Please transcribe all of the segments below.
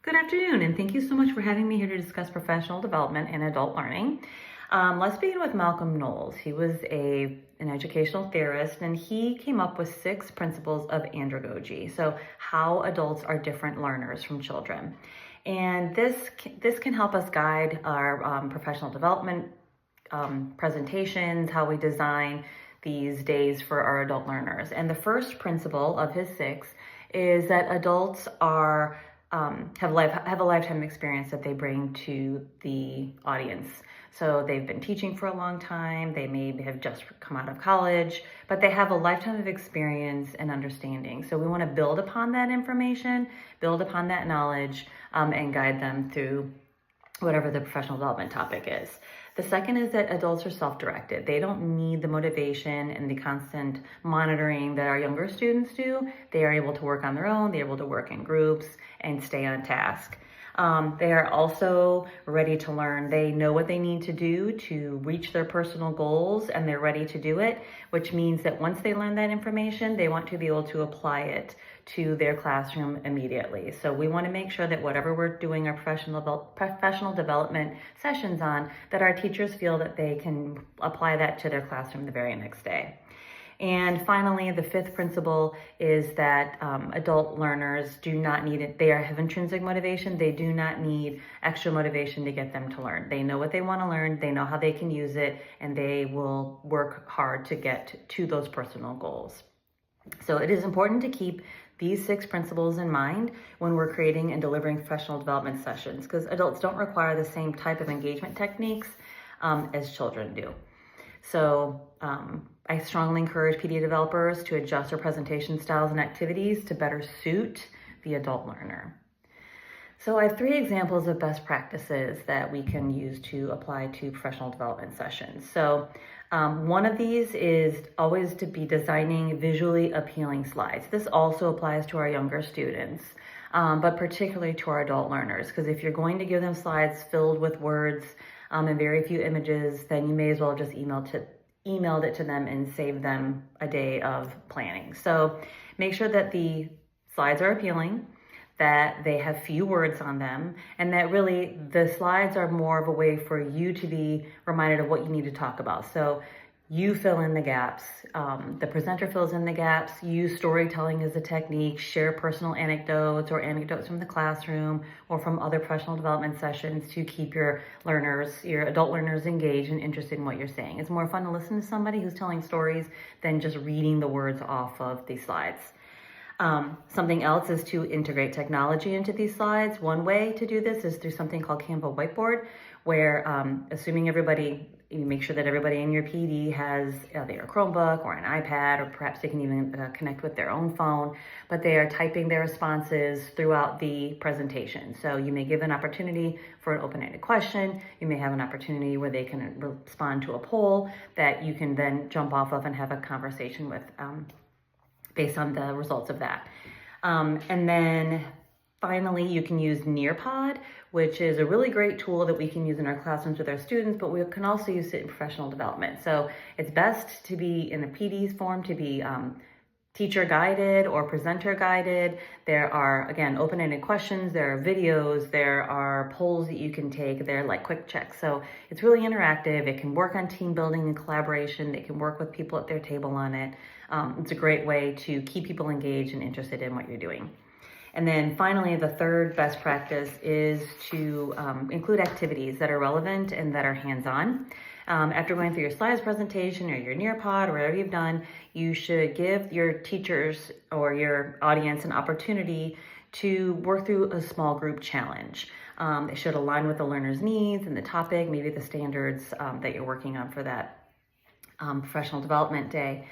Good afternoon, and thank you so much for having me here to discuss professional development and adult learning. Let's begin with Malcolm Knowles. He was an educational theorist, and he came up with 6 principles of andragogy. So, how adults are different learners from children, and this can help us guide our professional development presentations, how we design these days for our adult learners. And the first principle of his 6 is that adults are have a lifetime experience that they bring to the audience. So they've been teaching for a long time, they may have just come out of college, but they have a lifetime of experience and understanding. So we want to build upon that information, build upon that knowledge, and guide them through whatever the professional development topic is. The second is that adults are self-directed. They don't need the motivation and the constant monitoring that our younger students do. They are able to work on their own, they're able to work in groups and stay on task. They are also ready to learn. They know what they need to do to reach their personal goals, and they're ready to do it, which means that once they learn that information, they want to be able to apply it to their classroom immediately. So we want to make sure that whatever we're doing our professional development sessions on, that our teachers feel that they can apply that to their classroom the very next day. And finally, the 5th principle is that adult learners do not need it. They have intrinsic motivation. They do not need extra motivation to get them to learn. They know what they want to learn. They know how they can use it, and they will work hard to get to those personal goals. So it is important to keep these 6 principles in mind when we're creating and delivering professional development sessions, because adults don't require the same type of engagement techniques as children do. So I strongly encourage PD developers to adjust their presentation styles and activities to better suit the adult learner. So I have 3 examples of best practices that we can use to apply to professional development sessions. So one of these is always to be designing visually appealing slides. This also applies to our younger students, but particularly to our adult learners, because if you're going to give them slides filled with words and very few images, then you may as well just emailed it to them and save them a day of planning. So make sure that the slides are appealing, that they have few words on them, and that really the slides are more of a way for you to be reminded of what you need to talk about. So you fill in the gaps, the presenter fills in the gaps, use storytelling as a technique, share personal anecdotes or anecdotes from the classroom or from other professional development sessions to keep your adult learners engaged and interested in what you're saying. It's more fun to listen to somebody who's telling stories than just reading the words off of these slides. Something else is to integrate technology into these slides. One way to do this is through something called Canva Whiteboard, where assuming you make sure that everybody in your PD has either a Chromebook or an iPad, or perhaps they can even connect with their own phone, but they are typing their responses throughout the presentation. So you may give an opportunity for an open-ended question. You may have an opportunity where they can respond to a poll that you can then jump off of and have a conversation with based on the results of that. And then finally, you can use Nearpod, which is a really great tool that we can use in our classrooms with our students, but we can also use it in professional development. So it's best to be in a PD's form, to be teacher guided or presenter guided. There are, again, open-ended questions, there are videos, there are polls that you can take, they're like quick checks. So it's really interactive. It can work on team building and collaboration. They can work with people at their table on it. It's a great way to keep people engaged and interested in what you're doing. And then finally, the 3rd best practice is to include activities that are relevant and that are hands-on. After going through your slides presentation or your Nearpod or whatever you've done, you should give your teachers or your audience an opportunity to work through a small group challenge. They should align with the learner's needs and the topic, maybe the standards that you're working on for that professional development day.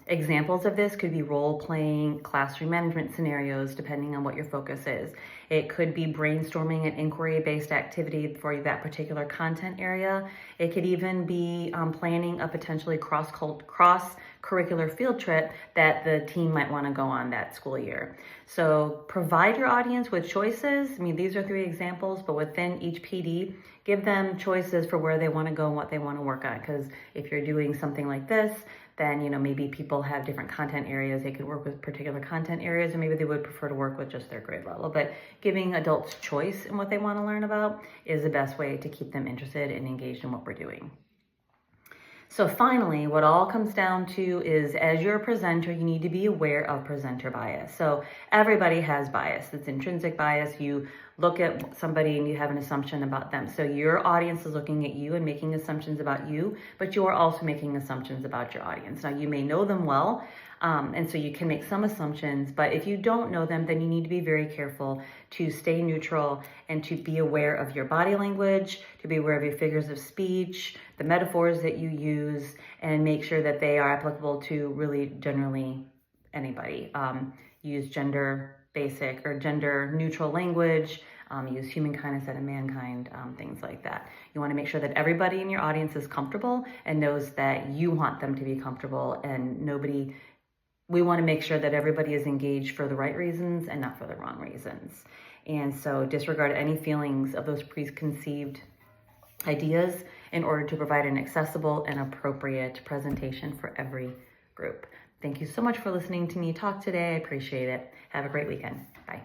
Examples of this could be role-playing classroom management scenarios, depending on what your focus is. It could be brainstorming an inquiry-based activity for that particular content area. It could even be planning a potentially cross-curricular field trip that the team might want to go on that school year. So provide your audience with choices. I mean, these are 3 examples, but within each PD, give them choices for where they want to go and what they want to work on. Because if you're doing something like this, then, you know, maybe people have different content areas. They could work with particular content areas, or maybe they would prefer to work with just their grade level. But giving adults choice in what they want to learn about is the best way to keep them interested and engaged in what we're doing. So finally, what all comes down to is, as you're a presenter, you need to be aware of presenter bias. So everybody has bias. It's intrinsic bias. You look at somebody and you have an assumption about them. So your audience is looking at you and making assumptions about you, but you are also making assumptions about your audience. Now, you may know them well, and so you can make some assumptions, but if you don't know them, then you need to be very careful to stay neutral and to be aware of your body language, to be aware of your figures of speech, the metaphors that you use, and make sure that they are applicable to really generally anybody. Use gender basic or gender neutral language, use humankind instead of mankind, things like that. You want to make sure that everybody in your audience is comfortable and knows that you want them to be comfortable, and we want to make sure that everybody is engaged for the right reasons and not for the wrong reasons. And so disregard any feelings of those preconceived ideas in order to provide an accessible and appropriate presentation for every group. Thank you so much for listening to me talk today. I appreciate it. Have a great weekend. Bye.